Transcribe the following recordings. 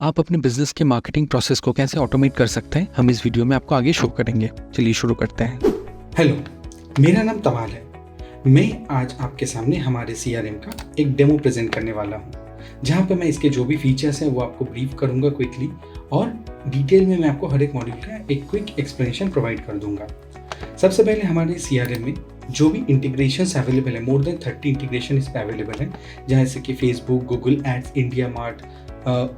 आप अपने बिजनेस के मार्केटिंग प्रोसेस को कैसे ऑटोमेट कर सकते हैं, हम इस वीडियो में आपको आगे शो करेंगे। चलिए शुरू करते हैं। हेलो, मेरा नाम तमाल है। मैं आज आपके सामने हमारे CRM का एक डेमो प्रेजेंट करने वाला हूँ, जहाँ पे मैं इसके जो भी फीचर्स हैं वो आपको ब्रीफ करूँगा क्विकली, और डिटेल में मैं आपको हर एक मॉड्यूल का एक क्विक एक्सप्लेनेशन प्रोवाइड कर दूँगा। सबसे पहले हमारे CRM में जो भी इंटीग्रेशंस अवेलेबल है, मोर देन 30 इंटीग्रेशन इस पर अवेलेबल है, जैसे कि Facebook, Google ads, India Mart,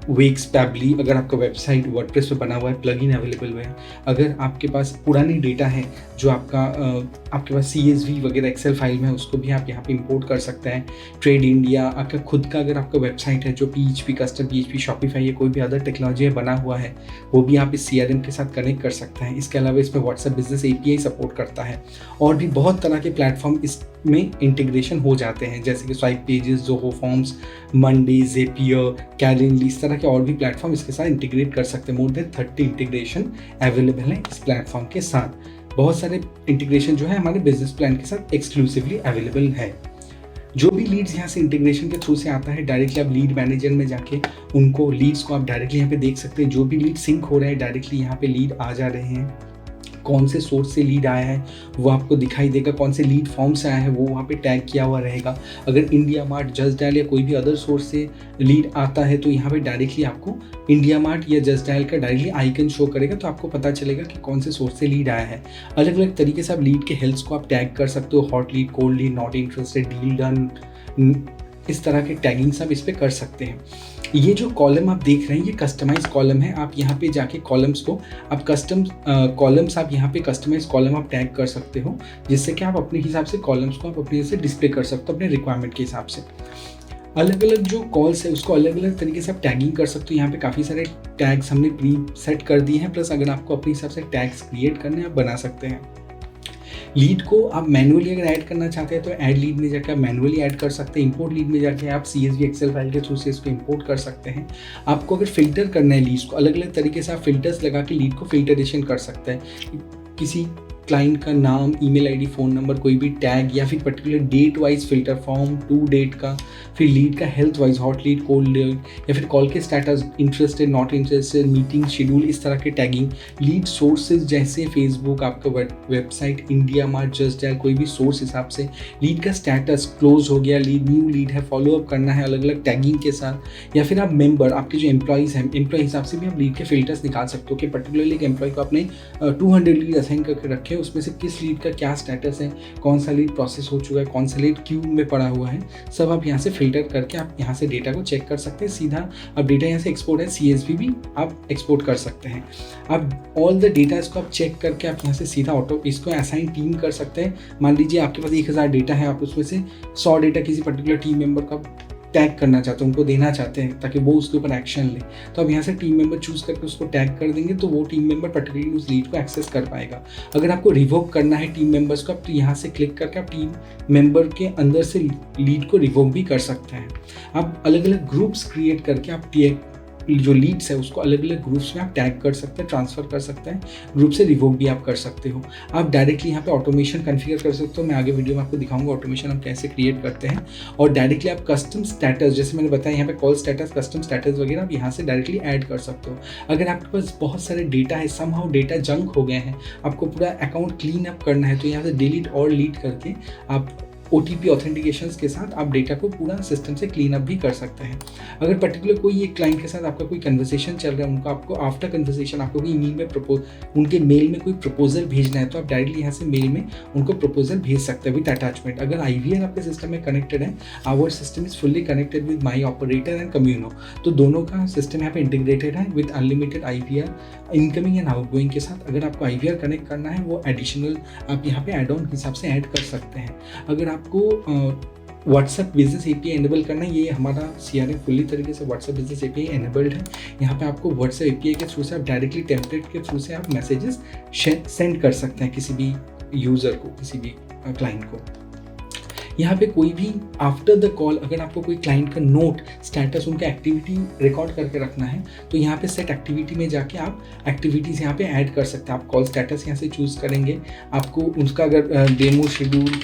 Wix, Pabbly. अगर आपका वेबसाइट वर्डप्रेस पे बना हुआ है, प्लगइन अवेलेबल है। अगर आपके पास पुरानी डेटा है जो आपके पास CSV वगैरह एक्सेल फाइल में है, उसको भी आप यहाँ पे इंपोर्ट कर सकते हैं। ट्रेड इंडिया, आपका खुद का अगर आपका वेबसाइट है जो PHP, कस्टम PHP, शॉपिफाई या कोई भी अदर टेक्नोलॉजी है बना हुआ है, वो भी आप इस CRM के साथ कनेक्ट कर सकते हैं। इसके अलावा इसमें व्हाट्सएप बिजनेस API सपोर्ट करता है, और भी बहुत तरह के प्लेटफॉर्म इसमें इंटीग्रेशन हो जाते हैं, जैसे कि स्वाइप पेजेस, ज़ोहो फॉर्म्स, मंडी, ज़ेपियर, कैलेंडली, इस तरह के और भी प्लेटफॉर्म इसके साथ इंटीग्रेट कर सकते हैं। मोर देन 30 इंटीग्रेशन अवेलेबल है इस प्लेटफॉर्म के साथ। बहुत सारे इंटीग्रेशन जो है हमारे बिजनेस प्लान के साथ एक्सक्लूसिवली अवेलेबल है। जो भी लीड्स यहाँ से इंटीग्रेशन के थ्रू से आता है, डायरेक्टली आप लीड मैनेजर में जाके उनको लीड्स को आप डायरेक्टली यहाँ पे देख सकते हैं। जो भी लीड सिंक हो रहे हैं, डायरेक्टली यहाँ पे लीड आ जा रहे हैं। कौन से सोर्स से लीड आया है वो आपको दिखाई देगा, कौन से लीड फॉर्म से आया है वो वहाँ पे टैग किया हुआ रहेगा। अगर इंडिया मार्ट, जस्ट डायल या कोई भी अदर सोर्स से लीड आता है तो यहाँ पे डायरेक्टली आपको इंडिया मार्ट या जस्ट डायल का डायरेक्टली आइकन शो करेगा, तो आपको पता चलेगा कि कौन से सोर्स से लीड आया है। अलग अलग तरीके से आप लीड के हेल्थ को आप टैग कर सकते हो, hot lead, cold lead, not interested, deal done, इस तरह के टैगिंग्स आप इस पर कर सकते हैं। ये जो कॉलम आप देख रहे हैं ये कस्टमाइज कॉलम है। आप यहाँ पे जाके कॉलम्स को आप कॉलम्स आप यहाँ पे कस्टमाइज कॉलम आप टैग कर सकते हो, जिससे कि आप अपने हिसाब से कॉलम्स को आप अपने से डिस्प्ले कर सकते हो अपने रिक्वायरमेंट के हिसाब से। अलग अलग जो कॉल्स है उसको अलग अलग तरीके से आप टैगिंग कर सकते हो। यहाँ पे काफ़ी सारे टैग्स हमने प्री सेट कर दिए हैं, प्लस अगर आपको अपने हिसाब से टैग्स क्रिएट करने आप बना सकते हैं। लीड को आप मैनुअली अगर ऐड करना चाहते हैं तो ऐड लीड में जाकर आप मैनुअली ऐड कर सकते हैं। इंपोर्ट लीड में जाके आप CSV एक्सेल फाइल के थ्रू से इसको इंपोर्ट कर सकते हैं। आपको अगर फिल्टर करना है लीड्स को, अलग अलग तरीके से आप फिल्टर्स लगा के लीड को फिल्टरेशन कर सकते हैं। किसी क्लाइंट का नाम, ईमेल ID, फ़ोन नंबर, कोई भी टैग, या फिर particular date wise filter form, to date का, फिर लीड का health wise, hot lead, cold lead, या फिर कॉल के status, interested, not interested, meeting schedule, इस तरह के टैगिंग। लीड सोर्सेज जैसे फेसबुक, आपका website, India Mart, Just Dial, कोई भी सोर्स हिसाब से लीड का स्टेटस क्लोज हो गया, लीड न्यू लीड है, फॉलोअप करना है अलग अलग टैगिंग के साथ। या फिर आप मेंबर, आपके जो एम्प्लॉइज़ हैं, एम्प्लॉय हिसाब से भी आप लीड के फिल्टर्स निकाल सकते हो कि पर्टिकुलरली एक एम्प्लॉय को आपने 200 लीड असाइन करके रखे, उसमें से किस लीड का क्या स्टेटस है, कौन सा लीड प्रोसेस हो चुका है, कौन सा लीड क्यू में पड़ा हुआ है, सब आप यहाँ से फिल्टर करके आप यहाँ से डेटा को चेक कर सकते हैं। सीधा अब डेटा यहाँ से एक्सपोर्ट है, CSV भी आप एक्सपोर्ट कर सकते हैं। अब ऑल द डेटा इसको आप चेक करके आप यहाँ से सीधा ऑटो इसको असाइन टीम कर सकते हैं। मान लीजिए आपके पास 1000 डेटा है, आप उसमें से 100 डेटा किसी पर्टिकुलर टीम मेंबर का टैग करना चाहते हैं, उनको देना चाहते हैं ताकि वो उसके ऊपर एक्शन ले, तो अब यहाँ से टीम मेंबर चूज करके उसको टैग कर देंगे, तो वो टीम मेंबर पर्टिकुलरली उस लीड को एक्सेस कर पाएगा। अगर आपको रिवोक करना है टीम मेंबर्स को, तो यहाँ से क्लिक करके आप टीम मेंबर के अंदर से लीड को रिवोक भी कर सकते हैं। आप अलग अलग ग्रुप्स क्रिएट करके आप जो लीड्स है उसको अलग अलग ग्रुप्स में आप टैग कर सकते हैं, ट्रांसफर कर सकते हैं, ग्रुप से रिवोक भी आप कर सकते हो। आप डायरेक्टली यहाँ पे ऑटोमेशन कॉन्फ़िगर कर सकते हो। मैं आगे वीडियो में आपको दिखाऊंगा ऑटोमेशन हम कैसे क्रिएट करते हैं। और डायरेक्टली आप कस्टम स्टेटस, जैसे मैंने बताया यहाँ पे कॉल स्टेटस, कस्टम स्टेटस वगैरह आप यहाँ से डायरेक्टली ऐड कर सकते हो। अगर आपके पास बहुत सारे डेटा है, समहाउ डेटा जंक हो गए हैं, आपको पूरा अकाउंट क्लीन अप करना है, तो यहाँ से डिलीट और लीड करके आप OTP ऑथेंटिकेशंस के साथ आप डेटा को पूरा सिस्टम से क्लीन अप भी कर सकते हैं। अगर पर्टिकुलर कोई एक क्लाइंट के साथ आपका कोई कन्वर्सेशन चल रहा है, उनको आपको आफ्टर कन्वर्सेशन आपको कोई ईमेल में उनके मेल में कोई प्रपोजल भेजना है, तो आप डायरेक्टली यहाँ से मेल में उनको प्रपोजल भेज सकते हैं विद अटैचमेंट। अगर IVR आपके सिस्टम में कनेक्टेड है, our system is fully connected with my operator and कम्यूनो, तो दोनों का सिस्टम यहाँ पे इंटीग्रेटेड है with unlimited IVR incoming and outgoing के साथ। अगर आपको IVR कनेक्ट करना है वो एडिशनल आप यहाँ पे एड ऑन हिसाब से ऐड कर सकते हैं। अगर आपको व्हाट्सएप बिजनेस API एनेबल करना है, ये हमारा CRM फुल्ली तरीके से व्हाट्सएप बिजनेस API एनेबल्ड है। यहाँ पे आपको व्हाट्सएप API के थ्रू से आप डायरेक्टली टेम्पलेट के थ्रू से आप मैसेजेस सेंड कर सकते हैं किसी भी यूज़र को, किसी भी क्लाइंट को। यहाँ पे कोई भी आफ्टर द कॉल अगर आपको कोई क्लाइंट का नोट, स्टेटस, उनका एक्टिविटी रिकॉर्ड करके रखना है, तो यहाँ पे सेट एक्टिविटी में जाके आप एक्टिविटीज़ यहाँ पे ऐड कर सकते हैं। आप कॉल स्टेटस यहाँ से चूज़ करेंगे, आपको उसका अगर डेमो शेड्यूल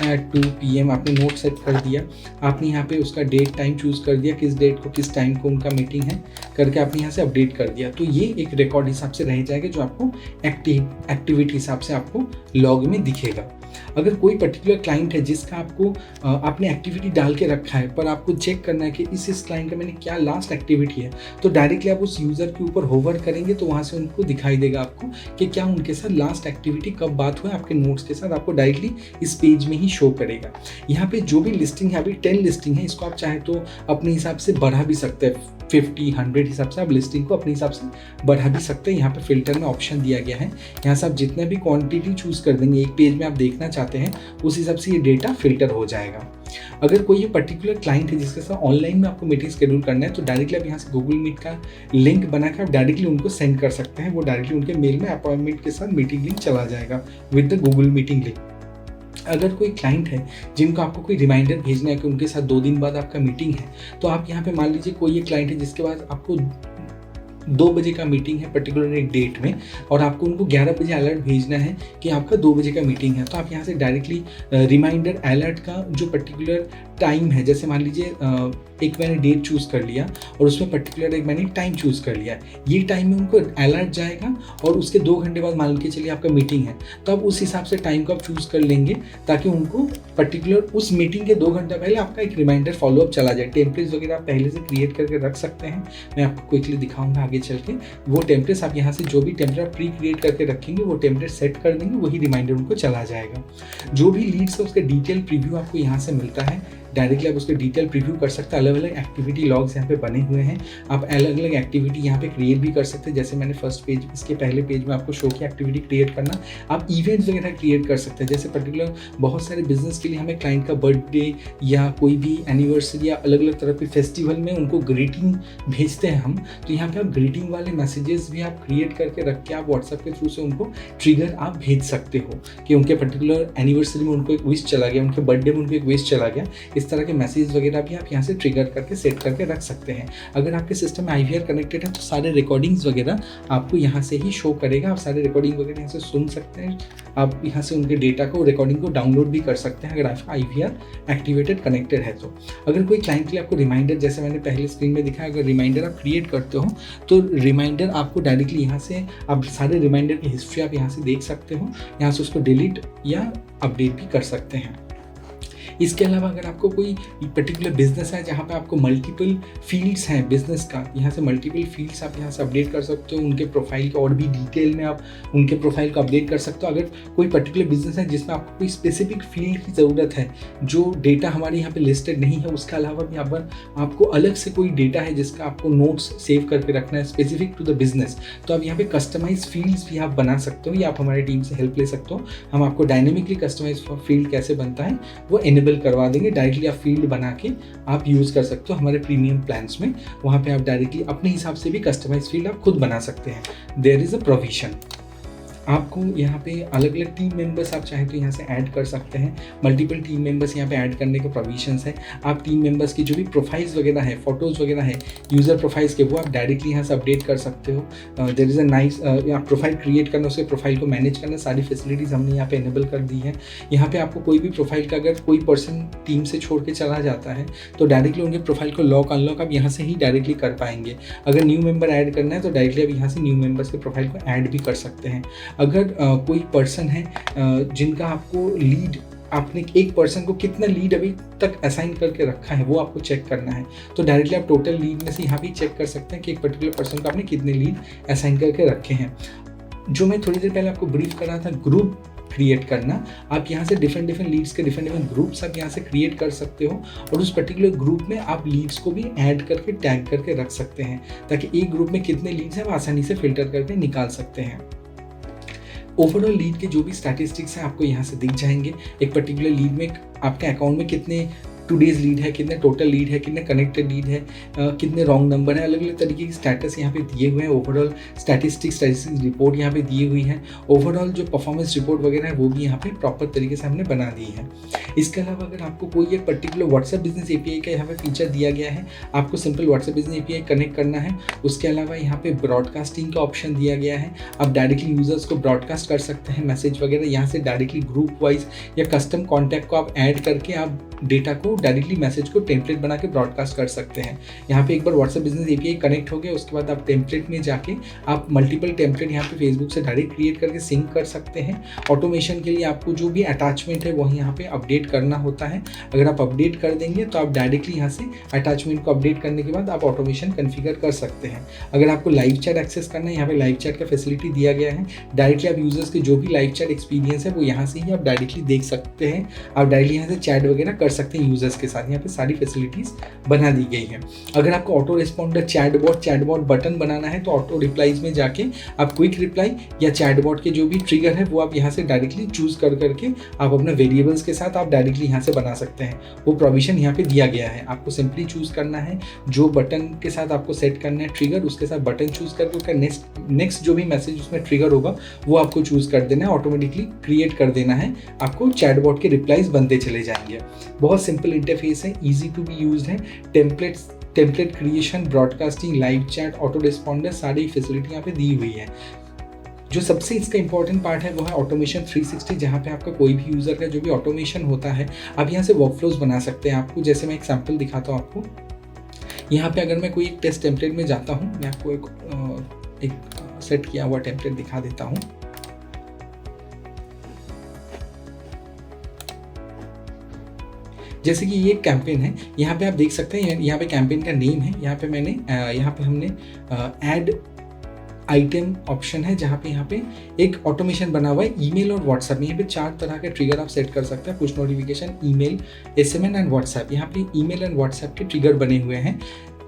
at 2 PM आपने नोट सेट कर दिया, आपने यहाँ पे उसका डेट टाइम चूज़ कर दिया, किस डेट को किस टाइम को उनका मीटिंग है, करके आपने यहाँ से अपडेट कर दिया, तो ये एक रिकॉर्ड हिसाब से रह जाएगा जो आपको एक्टिविटी हिसाब से आपको लॉग में दिखेगा। अगर कोई पर्टिकुलर क्लाइंट है जिसका आपको आपने एक्टिविटी डाल के रखा है पर आपको चेक करना है कि इस क्लाइंट का मैंने क्या लास्ट एक्टिविटी है, तो डायरेक्टली आप उस यूज़र के ऊपर होवर करेंगे तो वहाँ से उनको दिखाई देगा आपको कि क्या उनके साथ लास्ट एक्टिविटी कब बात हुआ, आपके नोट्स के साथ आपको डायरेक्टली इस पेज में ही शो करेगा। यहाँ पे जो भी लिस्टिंग है, अभी 10 लिस्टिंग है, इसको आप चाहे तो अपने हिसाब से बढ़ा भी सकते हैं, 50, 100 हिसाब से आप लिस्टिंग को अपने हिसाब से बढ़ा भी सकते हैं। यहाँ पे फिल्टर में ऑप्शन दिया गया है, यहाँ से आप जितना भी क्वांटिटी चूज कर देंगे एक पेज में आप देखना चाहते हैं उस हिसाब से ये डेटा फिल्टर हो जाएगा। अगर कोई ये पर्टिकुलर क्लाइंट है जिसके साथ ऑनलाइन में आपको मीटिंग शेड्यूल करना है, तो डायरेक्टली आप यहाँ से गूगल मीट का लिंक बना के आप डायरेक्टली उनको सेंड कर सकते हैं। वो डायरेक्टली उनके मेल में अपॉइंटमेंट के साथ मीटिंग लिंक चला जाएगा with the Google meeting link. अगर कोई क्लाइंट है जिनको आपको कोई रिमाइंडर भेजना है कि उनके साथ 2 दिन बाद आपका मीटिंग है, तो आप यहाँ पे मान लीजिए कोई ये क्लाइंट है जिसके बाद आपको 2 बजे का मीटिंग है पर्टिकुलर एक डेट में और आपको उनको 11 बजे अलर्ट भेजना है कि आपका 2 बजे का मीटिंग है, तो आप यहाँ से डायरेक्टली रिमाइंडर अलर्ट का जो पर्टिकुलर टाइम है, जैसे मान लीजिए एक मैंने डेट चूज़ कर लिया और उसमें पर्टिकुलर एक मैंने टाइम चूज़ कर लिया, ये टाइम में उनको अलर्ट जाएगा और उसके 2 घंटे बाद मान के चलिए आपका मीटिंग है, तो आप उस हिसाब से टाइम को आप चूज़ कर लेंगे ताकि उनको पर्टिकुलर उस मीटिंग के 2 घंटे पहले आपका एक रिमाइंडर फॉलोअप चला जाए। टेम्पलेट्स वगैरह आप पहले से क्रिएट करके रख सकते हैं, मैं आपको क्विकली दिखाऊंगा आगे चल के। वो टेम्पलेट्स आप यहाँ से जो भी टेम्पलेट प्री क्रिएट करके रखेंगे वो टेम्पलेट सेट कर देंगे, वही रिमाइंडर उनको चला जाएगा। जो भी लीड्स है उसका डिटेल प्रीव्यू आपको यहाँ से मिलता है, डायरेक्टली आप उसके डिटेल प्रीव्यू कर सकते हैं। अलग अलग एक्टिविटी लॉग्स यहाँ पे बने हुए हैं, आप अलग अलग एक्टिविटी यहाँ पे क्रिएट भी कर सकते हैं। जैसे मैंने फर्स्ट पेज इसके पहले पेज में आपको शो किया एक्टिविटी क्रिएट करना, आप इवेंट्स वगैरह क्रिएट कर सकते हैं। जैसे पर्टिकुलर बहुत सारे बिजनेस के लिए हमें क्लाइंट का बर्थडे या कोई भी एनिवर्सरी या अलग अलग तरह के फेस्टिवल में उनको ग्रीटिंग भेजते हैं हम, तो यहाँ पे आप ग्रीटिंग वाले मैसेजेस भी आप क्रिएट करके रख के आप व्हाट्सएप के थ्रू से उनको ट्रिगर आप भेज सकते हो कि उनके पर्टिकुलर एनिवर्सरी में उनको एक विश चला गया, उनके बर्थडे में उनको एक विश चला गया। इस तरह के मैसेज वगैरह भी आप यहाँ से ट्रिगर करके सेट करके रख सकते हैं। अगर आपके सिस्टम में IVR कनेक्टेड है तो सारे रिकॉर्डिंग्स वगैरह आपको यहाँ से ही शो करेगा, आप सारे रिकॉर्डिंग वगैरह यहाँ से सुन सकते हैं। आप यहाँ से उनके डेटा को रिकॉर्डिंग को डाउनलोड भी कर सकते हैं अगर आपका IVR एक्टिवेटेड कनेक्टेड है तो। अगर कोई क्लाइंट के लिए आपको रिमाइंडर, जैसे मैंने पहले स्क्रीन में दिखाया, अगर रिमाइंडर आप क्रिएट करते हो तो रिमाइंडर आपको डायरेक्टली यहाँ से आप सारे रिमाइंडर की हिस्ट्री आप यहाँ से देख सकते हो, यहाँ से उसको डिलीट या अपडेट भी कर सकते हैं। इसके अलावा अगर आपको कोई पर्टिकुलर बिजनेस है जहाँ पे आपको मल्टीपल फील्ड्स हैं बिजनेस का, यहाँ से मल्टीपल फील्ड्स आप यहाँ से अपडेट कर सकते हो, उनके प्रोफाइल के और भी डिटेल में आप उनके प्रोफाइल को अपडेट कर सकते हो। अगर कोई पर्टिकुलर बिजनेस है जिसमें आपको कोई स्पेसिफिक फील्ड की ज़रूरत है जो डेटा हमारे यहाँ पे लिस्टेड नहीं है, उसके अलावा भी आपको अलग से कोई डेटा है जिसका आपको नोट्स सेव करके रखना है स्पेसिफिक टू द बिजनेस, तो आप यहाँ पे कस्टमाइज फील्ड्स भी आप बना सकते हो या आप हमारी टीम से हेल्प ले सकते हो। हम आपको डायनेमिकली कस्टमाइज फील्ड कैसे बनता है वो एनेबल करवा देंगे। डायरेक्टली आप फील्ड बना के आप यूज़ कर सकते हो हमारे प्रीमियम प्लान्स में, वहाँ पे आप डायरेक्टली अपने हिसाब से भी कस्टमाइज फील्ड आप खुद बना सकते हैं। देयर इज़ अ प्रोविजन, आपको यहाँ पे अलग अलग टीम मेंबर्स आप चाहे तो यहाँ से ऐड कर सकते हैं। मल्टीपल टीम मेंबर्स यहाँ पे ऐड करने के प्रोविजंस है। आप टीम मेंबर्स की जो भी प्रोफाइल्स वगैरह है, फोटोज़ वगैरह है यूज़र प्रोफाइल्स के, वो आप डायरेक्टली यहाँ से अपडेट कर सकते हो। देयर इज़ अ नाइस आप प्रोफाइल क्रिएट करना, उसके प्रोफाइल को मैनेज करना, सारी फैसिलिटीज़ हमने यहाँ पे इनेबल कर दी है। यहाँ पे आपको कोई भी प्रोफाइल का अगर कोई पर्सन टीम से छोड़ के चला जाता है तो डायरेक्टली उनके प्रोफाइल को लॉक अनलॉक आप यहाँ से ही डायरेक्टली कर पाएंगे। अगर न्यू मेंबर ऐड करना है तो डायरेक्टली आप यहाँ से न्यू मेंबर्स के प्रोफाइल को ऐड भी कर सकते हैं। अगर कोई पर्सन है जिनका आपको लीड, आपने एक पर्सन को कितना लीड अभी तक असाइन करके रखा है वो आपको चेक करना है, तो डायरेक्टली आप टोटल लीड में से यहाँ भी चेक कर सकते हैं कि एक पर्टिकुलर पर्सन को आपने कितने लीड असाइन करके रखे हैं। जो मैं थोड़ी देर पहले आपको ब्रीफ कर रहा था ग्रुप क्रिएट करना, आप यहाँ से डिफरेंट लीड्स के डिफरेंट ग्रुप्स आप यहाँ से क्रिएट कर सकते हो और उस पर्टिकुलर ग्रुप में आप लीड्स को भी ऐड करके टैग करके रख सकते हैं ताकि एक ग्रुप में कितने लीड्स हैं आप आसानी से फिल्टर करके निकाल सकते हैं। ओवरऑल लीड के जो भी स्टैटिस्टिक्स हैं आपको यहाँ से दिख जाएंगे। एक पर्टिकुलर लीड में आपके अकाउंट में कितने टुडेज लीड है, कितने टोटल लीड है, कितने कनेक्टेड लीड है, कितने रॉन्ग नंबर है, अलग अलग तरीके की स्टेटस यहाँ पे दिए हुए हैं। ओवरऑल स्टैटिस्टिक्स रिपोर्ट यहाँ पे दी हुई है। ओवरऑल जो परफॉर्मेंस रिपोर्ट वगैरह है वो भी यहाँ पे प्रॉपर तरीके से हमने बना दी है। इसके अलावा अगर आपको कोई एक पर्टिकुलर व्हाट्सएप बिजनेस API का यहाँ पे फीचर दिया गया है, आपको simple WhatsApp business API connect करना है। उसके अलावा यहाँ पे ब्रॉडकास्टिंग का ऑप्शन दिया गया है, आप डायरेक्टली यूजर्स को ब्रॉडकास्ट कर सकते हैं मैसेज वगैरह। यहाँ से डायरेक्टली ग्रुप वाइज या कस्टम कॉन्टैक्ट को आप ऐड करके आप डेटा को डायरेक्टली मैसेज को टेम्पलेट बना के ब्रॉडकास्ट कर सकते हैं। यहाँ पे एक बार व्हाट्सएप बिजनेस एपीआई कनेक्ट हो गया, उसके बाद आप टेम्पलेट में जाके आप मल्टीपल टेम्पलेट यहाँ पे फेसबुक से डायरेक्ट क्रिएट करके सिंक कर सकते हैं। ऑटोमेशन के लिए आपको जो भी अटैचमेंट है वही यहाँ पे अपडेट करना होता है। अगर आप अपडेट कर देंगे तो आप डायरेक्टली यहाँ से अटैचमेंट को अपडेट करने के बाद आप ऑटोमेशन कॉन्फ़िगर कर सकते हैं। अगर आपको लाइव चैट एक्सेस करना है, यहाँ पे लाइव चैट का फैसिलिटी दिया गया है। डायरेक्टली आप यूजर्स के जो भी लाइव चैट एक्सपीरियंस है वो यहाँ से ही आप डायरेक्टली देख सकते हैं। आप डायरेक्टली यहाँ से चैट वगैरह कर सकते हैं यूजर्स के साथ। यहाँ पे सारी फैसिलिटीज़ बना दी गई है। अगर आपको ऑटो रिस्पॉन्डर चैटबॉट बटन बनाना है तो ऑटो रिप्लाईज में जाके आप क्विक रिप्लाई या चैटबॉट के जो भी ट्रिगर है वो आप यहाँ से डायरेक्टली चूज कर करके आप अपने वेरिएबल्स के साथ आप डायरेक्टली यहाँ से बना सकते हैं। वो प्रोविजन यहाँ पे दिया गया है। आपको सिंपली चूज करना है जो बटन के साथ आपको सेट करना है ट्रिगर, उसके साथ बटन चूज करके उसका नेक्स्ट जो भी मैसेज उसमें ट्रिगर होगा वो आपको चूज कर देना है। ऑटोमेटिकली क्रिएट कर देना है, आपको चैटबॉट के रिप्लाईज बनते चले जाएंगे। बहुत सिंपल इंटरफेस है, ईजी टू बी यूज है। Template creation, broadcasting, live chat, auto responder सारी फैसिलिटी यहाँ पे दी हुई है। जो सबसे इसका इंपॉर्टेंट पार्ट है वो है ऑटोमेशन 360, जहाँ पे आपका कोई भी यूज़र का जो भी ऑटोमेशन होता है आप यहाँ से वर्कफ्लोज बना सकते हैं। आपको जैसे मैं एग्जांपल दिखाता हूँ आपको। यहाँ पे अगर मैं कोई एक टेस्ट टेम्पलेट में जाता हूँ, मैं आपको एक सेट किया हुआ टेम्पलेट दिखा देता हूँ। जैसे कि ये एक कैंपेन है, यहाँ पे आप देख सकते हैं, यहाँ पे कैंपेन का नेम है। यहाँ पे हमने ऐड आइटम ऑप्शन है, जहाँ पे एक ऑटोमेशन बना हुआ है ईमेल और व्हाट्सएप में। यहाँ पे 4 तरह के ट्रिगर आप सेट कर सकते हैं, push notification, email, SMS and WhatsApp. यहाँ पे ईमेल एंड व्हाट्सएप के ट्रिगर बने हुए हैं।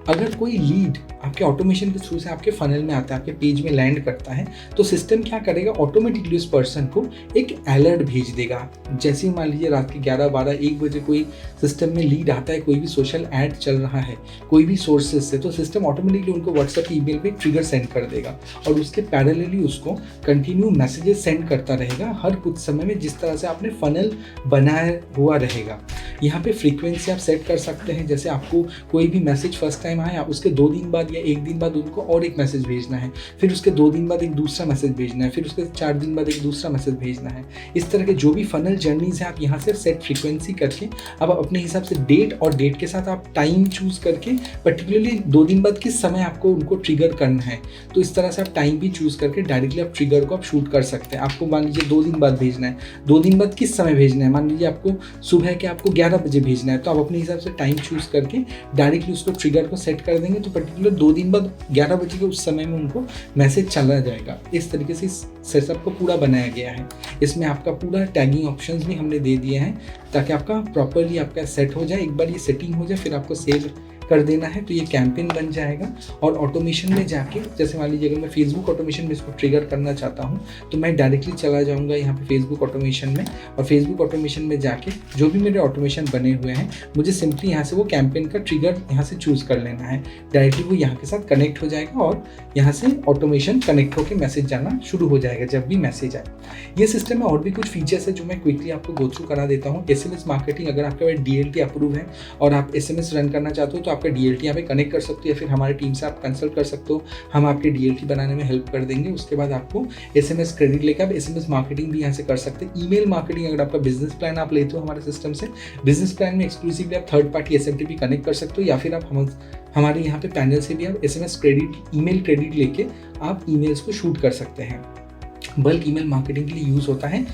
अगर कोई लीड आपके ऑटोमेशन के थ्रू से आपके फनल में आता है, आपके पेज में लैंड करता है, तो सिस्टम क्या करेगा, ऑटोमेटिकली उस पर्सन को एक अलर्ट भेज देगा। जैसे ही मान लीजिए रात के 11, 12, 1 बजे कोई सिस्टम में लीड आता है, कोई भी सोशल ऐड चल रहा है कोई भी सोर्सेज से, तो सिस्टम ऑटोमेटिकली उनको व्हाट्सएप ईमेल पे ट्रिगर सेंड कर देगा और उसके पैरेलली उसको कंटिन्यू मैसेजेस सेंड करता रहेगा हर कुछ समय में, जिस तरह से आपने फनल बनाया हुआ रहेगा। यहाँ पे फ्रीक्वेंसी आप सेट कर सकते हैं। जैसे आपको कोई भी मैसेज फर्स्ट टाइम आया, उसके 2 दिन बाद या 1 दिन बाद उनको और एक मैसेज भेजना है, फिर उसके 2 दिन बाद एक दूसरा मैसेज भेजना है, फिर उसके 4 दिन बाद एक दूसरा मैसेज भेजना है। इस तरह के जो भी फनल जर्नीज है आप यहाँ से सेट फ्रीक्वेंसी करके आप अपने हिसाब से डेट और डेट के साथ आप टाइम चूज करके पर्टिकुलरली 2 दिन बाद किस समय आपको उनको ट्रिगर करना है, तो इस तरह से आप टाइम भी चूज करके डायरेक्टली आप ट्रिगर को आप शूट कर सकते हैं। आपको मान लीजिए 2 दिन बाद भेजना है, 2 दिन बाद किस समय भेजना है, मान लीजिए आपको सुबह के आपको 11 बजे भेजना है, तो आप अपने हिसाब से टाइम चूज करके डायरेक्टली उसको ट्रिगर को सेट कर देंगे, तो पर्टिकुलर 2 दिन बाद 11 बजे के उस समय में उनको मैसेज चला जाएगा। इस तरीके से इस सेटअप को पूरा बनाया गया है। इसमें आपका पूरा टैगिंग ऑप्शंस भी हमने दे दिए हैं ताकि आपका प्रॉपरली आपका सेट हो जाए। एक बार ये सेटिंग हो जाए फिर आपको सेव कर देना है, तो ये कैंपेन बन जाएगा। और ऑटोमेशन में जाके, जैसे मान लीजिए अगर मैं फेसबुक ऑटोमेशन में इसको ट्रिगर करना चाहता हूँ तो मैं डायरेक्टली चला जाऊँगा यहाँ पे फेसबुक ऑटोमेशन में, और फेसबुक ऑटोमेशन में जाके जो भी मेरे ऑटोमेशन बने हुए हैं मुझे सिंपली यहाँ से वो कैंपेन का ट्रिगर यहाँ से चूज़ कर लेना है। डायरेक्टली वो यहाँ के साथ कनेक्ट हो जाएगा और यहाँ से ऑटोमेशन कनेक्ट होकर मैसेज जाना शुरू हो जाएगा जब भी मैसेज आए। ये सिस्टम में और भी कुछ फीचर्स है जो मैं क्विकली आपको गो थ्रू करा देता हूँ। SMS मार्केटिंग, अगर आपके पास DLT अप्रूव है और आप SMS रन करना चाहते हो तो आपका DLT यहाँ पे कनेक्ट कर सकते हो, या फिर हमारी टीम से आप कंसल्ट कर सकते हो, हम आपके DLT बनाने में हेल्प कर देंगे। उसके बाद आपको SMS क्रेडिट लेकर आप SMS मार्केटिंग भी यहाँ से कर सकते हैं। ईमेल मार्केटिंग, अगर आपका बिजनेस प्लान आप लेते हो हमारे सिस्टम से, बिजनेस प्लान में एक्सक्लूसिवली आप थर्ड पार्टी SMTP कनेक्ट कर सकते हो, या फिर आप हमारे यहाँ पे पैनल से भी आप SMS क्रेडिट, ईमेल क्रेडिट लेके आप ईमेल्स को शूट कर सकते हैं। बल्क ईमेल मार्केटिंग के लिए यूज़ होता है।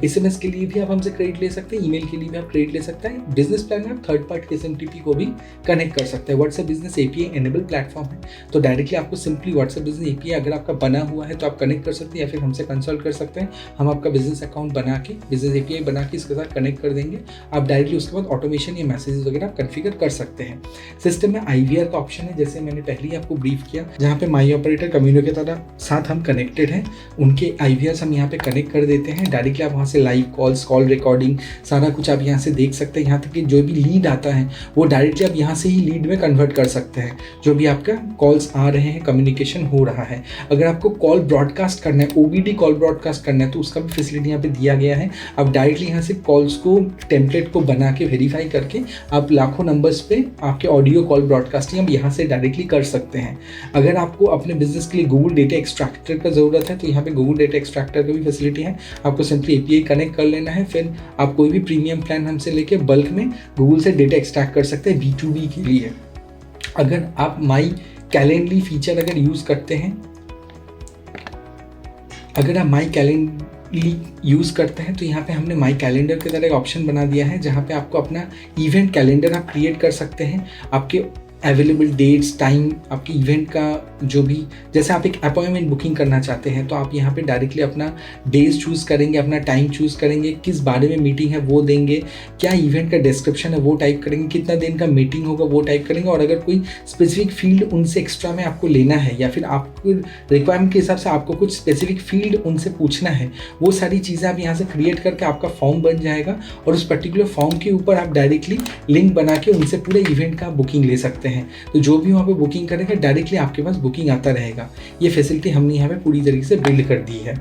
SMS के लिए भी आप हमसे क्रेडिट ले सकते हैं, ईमेल के लिए भी आप क्रेडिट ले सकते हैं। बिजनेस प्लान में आप थर्ड पार्टी SMTP को भी कनेक्ट कर सकते हैं। WhatsApp business API enable platform है, तो डायरेक्टली आपको सिंपली व्हाट्सएप बिजनेस API अगर आपका बना हुआ है तो आप कनेक्ट कर सकते हैं, या फिर हमसे कंसल्ट कर सकते हैं। हम आपका बिजनेस अकाउंट बना के, बिजनेस API बना के इसके साथ कनेक्ट कर देंगे। आप डायरेक्टली उसके बाद ऑटोमेशन या मैसेजेस वगैरह आप कन्फिगर कर सकते हैं। सिस्टम में IVR का ऑप्शन है, जैसे मैंने पहले ही आपको ब्रीफ किया, जहाँ पे माई ऑपरेटर कम्युनिकेटर के साथ हम कनेक्टेड हैं, उनके IVRs हम यहाँ पे कनेक्ट कर देते हैं। डायरेक्टली आप वहाँ से लाइव कॉल रिकॉर्डिंग सारा कुछ आप यहाँ से देख सकते हैं। यहाँ तक कि जो भी लीड आता है वो डायरेक्टली आप यहाँ से ही लीड में कन्वर्ट कर सकते हैं। जो भी आपका कॉल्स आ रहे हैं, कम्युनिकेशन हो रहा है, अगर आपको कॉल ब्रॉडकास्ट करना है, OBD कॉल ब्रॉडकास्ट करना है, तो उसका भी फैसिलिटी यहाँ पे दिया गया है। आप डायरेक्टली यहाँ से कॉल्स को, टेम्पलेट को बना के वेरीफाई करके आप लाखों नंबर्स पे आपके ऑडियो कॉल ब्रॉडकास्टिंग आप यहाँ से डायरेक्टली कर सकते हैं। अगर आपको अपने बिजनेस के लिए गूगल डेटा एक्सट्रैक्टर का ज़रूरत है तो यहाँ पे गूगल डेटा एक्सट्रैक्टर की भी फैसिलिटी है। आपको सिंपली API कनेक्ट कर लेना है, फिर आप कोई भी प्रीमियम प्लान हमसे लेके बल्क में गूगल से डेटा एक्सट्रैक्ट कर सकते हैं B2B के लिए। अगर आप माई कैलेंडली फीचर अगर यूज़ करते हैं, अगर आप माई कैलेंडली यूज़ करते हैं तो यहाँ पे हमने माई कैलेंडर की तरह एक ऑप्शन बना दिया है जहाँ पे आपको अपना इवेंट कैलेंडर आप क्रिएट कर सकते हैं। आपके अवेलेबल डेट्स, टाइम, आपके इवेंट का जो भी, जैसे आप एक अपॉइंटमेंट बुकिंग करना चाहते हैं तो आप यहाँ पे डायरेक्टली अपना डेज चूज़ करेंगे, अपना टाइम चूज़ करेंगे, किस बारे में मीटिंग है वो देंगे, क्या इवेंट का डिस्क्रिप्शन है वो टाइप करेंगे, कितना दिन का मीटिंग होगा वो टाइप करेंगे, और अगर कोई स्पेसिफिक फील्ड उनसे एक्स्ट्रा में आपको लेना है या फिर आपको रिक्वायरमेंट के हिसाब से आपको कुछ स्पेसिफिक फील्ड उनसे पूछना है, वो सारी चीज़ें आप यहाँ से क्रिएट करके आपका फॉर्म बन जाएगा और उस पर्टिकुलर फॉर्म के ऊपर आप डायरेक्टली लिंक बना के उनसे पूरे इवेंट का बुकिंग ले सकते हैं। तो जो भी वहाँ पे बुकिंग करेगा डायरेक्टली आपके पास बुकिंग आता रहेगा। ये फैसिलिटी हमने यहाँ पे पूरी तरीके से बिल्ड कर दी है।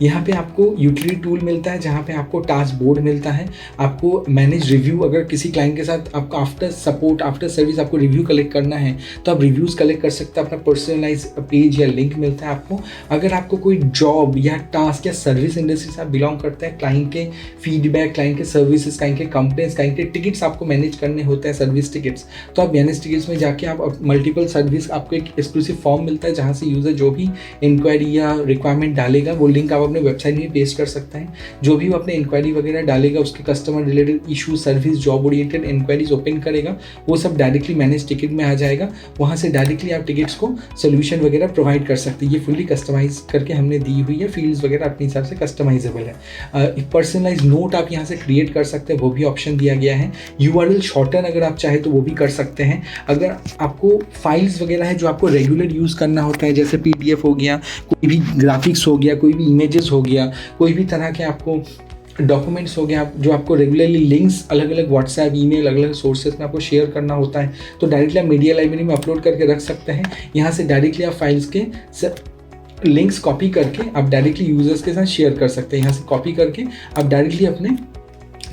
यहाँ पे आपको यूटिलिटी टूल मिलता है जहाँ पे आपको टास्क बोर्ड मिलता है, आपको मैनेज रिव्यू, अगर किसी क्लाइंट के साथ आपको आफ्टर सपोर्ट, आफ्टर सर्विस आपको रिव्यू कलेक्ट करना है तो आप रिव्यूज़ कलेक्ट कर सकते हैं। अपना पर्सनलाइज पेज या लिंक मिलता है आपको। अगर आपको कोई जॉब या टास्क या सर्विस इंडस्ट्री से आप बिलोंग करते हैं, क्लाइंट के फीडबैक, क्लाइंट के सर्विसेज, क्लाइंट के कंप्लेंट्स, क्लाइंट के टिकट्स आपको मैनेज करने होते हैं, सर्विस टिकट्स, तो आप मैनेज टिकट्स में जाके आप मल्टीपल सर्विस, आपको एक एक्सक्लूसिव फॉर्म मिलता है जहाँ से यूज़र जो भी इंक्वायरी या रिक्वायरमेंट डालेगा वो लिंक आप अपने वेबसाइट में पेस्ट कर सकते हैं। जो भी वो अपने इंक्वायरी वगैरह डालेगा, उसके customer related issue, service, job oriented inquiries open करेगा, वो सब डायरेक्टली मैनेज टिकट में आ जाएगा। वहाँ से डायरेक्टली आप टिकट्स को सोल्यूशन वगैरह प्रोवाइड कर सकते हैं। ये फुल्ली कस्टमाइज करके हमने दी हुई है, फील्ड्स वगैरह अपने हिसाब से कस्टमाइजेबल है। एक पर्सनलाइज नोट आप यहाँ से क्रिएट कर सकते हैं, वो भी ऑप्शन दिया गया है। URL शॉर्टन अगर आप चाहे तो वो भी कर सकते हैं। अगर आपको फाइल्स वगैरह है जो आपको रेगुलर यूज़ करना होता है, जैसे PDF हो गया, कोई भी ग्राफिक्स हो गया, कोई भी इमेजेस हो गया, कोई भी तरह के आपको डॉक्यूमेंट्स हो गया जो आपको रेगुलरली लिंक्स अलग अलग व्हाट्सएप, ईमेल, अलग अलग सोर्सेज में आपको शेयर करना होता है, तो डायरेक्टली आप मीडिया लाइब्रेरी में अपलोड करके रख सकते हैं। यहाँ से डायरेक्टली आप फाइल्स के लिंक्स कॉपी करके आप डायरेक्टली यूजर्स के साथ शेयर कर सकते हैं। यहाँ से कॉपी करके आप डायरेक्टली अपने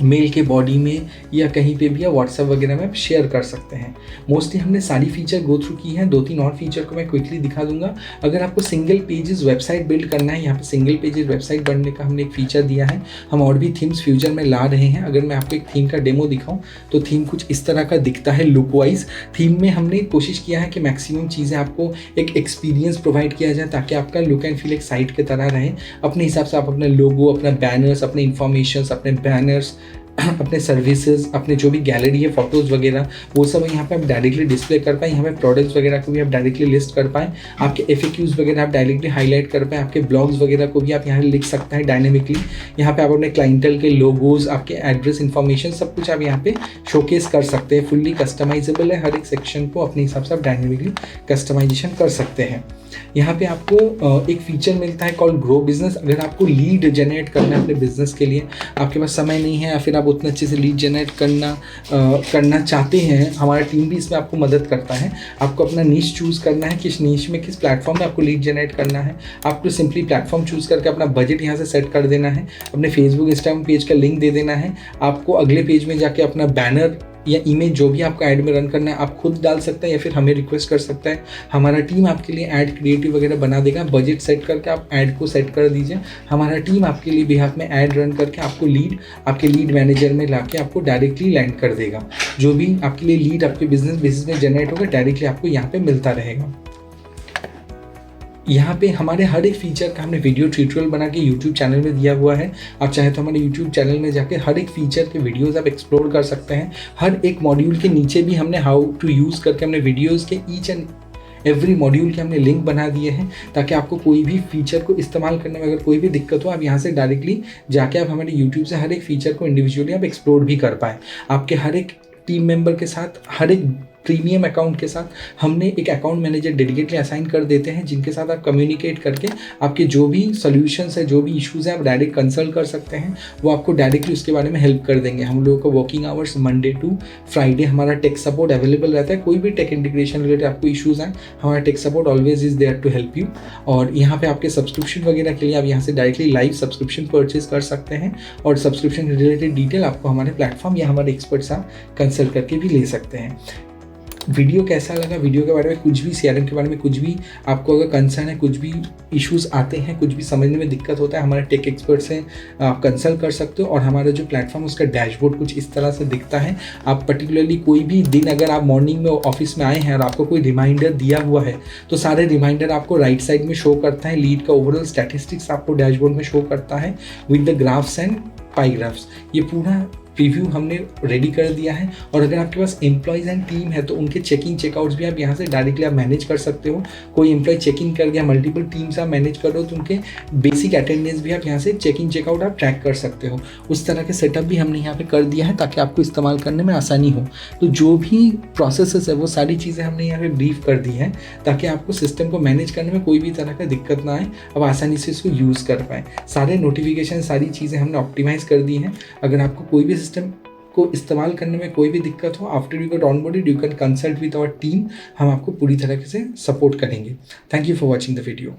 मेल के बॉडी में या कहीं पे भी या व्हाट्सएप वगैरह में आप शेयर कर सकते हैं। मोस्टली हमने सारी फीचर गो थ्रू की हैं। 2-3 और फीचर को मैं क्विकली दिखा दूंगा। अगर आपको सिंगल पेजेस वेबसाइट बिल्ड करना है, यहाँ पे सिंगल पेजेस वेबसाइट बनने का हमने एक फीचर दिया है। हम और भी थीम्स फ्यूचर में ला रहे हैं। अगर मैं आपको एक थीम का डेमो दिखाऊं तो थीम कुछ इस तरह का दिखता है लुक वाइज। थीम में हमने कोशिश किया है कि मैक्सिमम चीज़ें आपको एक एक्सपीरियंस प्रोवाइड किया जाए ताकि आपका लुक एंड फील एक साइट की तरह रहे। अपने हिसाब से आप अपना लोगो, अपना बैनर्स, अपने इंफॉर्मेशन, अपने बैनर्स, अपने सर्विसेज, अपने जो भी गैलरी है, फोटोज़ वगैरह, वो सब यहाँ पे आप डायरेक्टली डिस्प्ले कर पाएँ। यहाँ पे प्रोडक्ट्स वगैरह को भी आप डायरेक्टली लिस्ट कर पाएँ। आपके FAQs वगैरह आप डायरेक्टली हाईलाइट कर पाएँ। आपके ब्लॉग्स वगैरह को भी आप यहाँ लिख सकते हैं डायनेमिकली। यहाँ पे आप अपने क्लाइंटल के लोगोज, आपके एड्रेस इन्फॉर्मेशन, सब कुछ आप यहाँ पे शोकेस कर सकते हैं। फुल्ली कस्टमाइजेबल है। हर एक सेक्शन को अपने हिसाब से आप डायनेमिकली कस्टमाइजेशन कर सकते हैं। यहाँ पे आपको एक फीचर मिलता है कॉल्ड ग्रो बिजनेस। अगर आपको लीड जनरेट करना है अपने बिजनेस के लिए, आपके पास समय नहीं है या फिर आप उतना अच्छे से लीड जनरेट करना चाहते हैं, हमारा टीम भी इसमें आपको मदद करता है। आपको अपना नीश चूज़ करना है, किस नीश में, किस प्लेटफॉर्म में आपको लीड जनरेट करना है। आपको सिंपली प्लेटफॉर्म चूज़ करके अपना बजट यहाँ से सेट कर देना है। अपने फेसबुक, इंस्टाग्राम पेज का लिंक दे देना है। आपको अगले पेज में जाके अपना बैनर या इमेज जो भी आपका ऐड में रन करना है आप खुद डाल सकते हैं या फिर हमें रिक्वेस्ट कर सकता है। हमारा टीम आपके लिए ऐड क्रिएटिव वगैरह बना देगा। बजट सेट करके आप ऐड को सेट कर दीजिए। हमारा टीम आपके लिए बिहाफ में ऐड रन करके आपको लीड आपके लीड मैनेजर में लाके आपको डायरेक्टली लैंड कर देगा। जो भी आपके लिए लीड आपके बिजनेस बेसिस में जनरेट होगा डायरेक्टली आपको यहाँ पे मिलता रहेगा। यहाँ पे हमारे हर एक फीचर का हमने वीडियो ट्यूटोरियल बना के यूट्यूब चैनल में दिया हुआ है। आप चाहे तो हमारे यूट्यूब चैनल में जाके हर एक फीचर के वीडियोस आप एक्सप्लोर कर सकते हैं। हर एक मॉड्यूल के नीचे भी हमने हाउ टू यूज़ करके हमने वीडियोस के ईच एंड एवरी मॉड्यूल के हमने लिंक बना दिए हैं ताकि आपको कोई भी फीचर को इस्तेमाल करने में अगर कोई भी दिक्कत हो, आप यहाँ से डायरेक्टली जाके आप हमारे यूट्यूब से हर एक फीचर को इंडिविजुअली आप एक्सप्लोर भी कर पाएँ। आपके हर एक टीम मेंबर के साथ, हर एक प्रीमियम अकाउंट के साथ हमने एक अकाउंट मैनेजर डेडिकेटली असाइन कर देते हैं जिनके साथ आप कम्युनिकेट करके आपके जो भी सॉल्यूशंस है, जो भी इश्यूज़ हैं, आप डायरेक्ट कंसल्ट कर सकते हैं। वो आपको डायरेक्टली उसके बारे में हेल्प कर देंगे। हम लोगों का working hours Monday to Friday हमारा टेक सपोर्ट अवेलेबल रहता है। कोई भी टेक इंटीग्रेशन रिलेटेड आपको इशूज़ हैं, हमारा tech support always is there to help you. और यहाँ पे आपके सब्सक्रिप्शन वगैरह के लिए आप यहाँ से डायरेक्टली लाइव सब्सक्रिप्शन परचेज कर सकते हैं और सब्सक्रिप्शन रिलेटेड डिटेल आपको हमारे प्लेटफॉर्म या हमारे एक्सपर्ट्स आप कंसल्ट करके भी ले सकते हैं। वीडियो कैसा लगा, वीडियो के बारे में कुछ भी, CRM के बारे में कुछ भी आपको अगर कंसर्न है, कुछ भी इश्यूज़ आते हैं, कुछ भी समझने में दिक्कत होता है, हमारे टेक एक्सपर्ट्स हैं, आप कंसल्ट कर सकते हो। और हमारा जो प्लेटफॉर्म उसका डैशबोर्ड कुछ इस तरह से दिखता है। आप पर्टिकुलरली कोई भी दिन अगर आप मॉर्निंग में ऑफिस में आए हैं और आपको कोई रिमाइंडर दिया हुआ है तो सारे रिमाइंडर आपको राइट साइड में शो करता है। लीड का ओवरऑल स्टैटिस्टिक्स आपको डैशबोर्ड में शो करता है with the graphs and pi graphs. ये पूरा प्रीव्यू हमने रेडी कर दिया है। और अगर आपके पास एम्प्लॉयज़ एंड टीम है तो उनके चेक इन चेकआउट्स भी आप यहाँ से डायरेक्टली आप मैनेज कर सकते हो। कोई एम्प्लॉय चेक इन कर गया, मल्टीपल टीम्स आप मैनेज कर रहे हो तो उनके बेसिक अटेंडेंस भी आप यहाँ से चेक इन चेकआउट आप ट्रैक कर सकते हो। उस तरह के सेटअप भी हमने यहाँ पे कर दिया है ताकि आपको इस्तेमाल करने में आसानी हो। तो जो भी प्रोसेसेस है वो सारी चीज़ें हमने यहाँ पे ब्रीफ कर दी हैं ताकि आपको सिस्टम को मैनेज करने में कोई भी तरह का दिक्कत ना आए, अब आसानी से इसको यूज़ कर पाएँ। सारे नोटिफिकेशन, सारी चीज़ें हमने ऑप्टिमाइज़ कर दी हैं। अगर आपको कोई भी सिस्टम को इस्तेमाल करने में कोई भी दिक्कत हो, after you get onboarded you can consult with our team. हम आपको पूरी तरह से सपोर्ट करेंगे। Thank you for watching the video.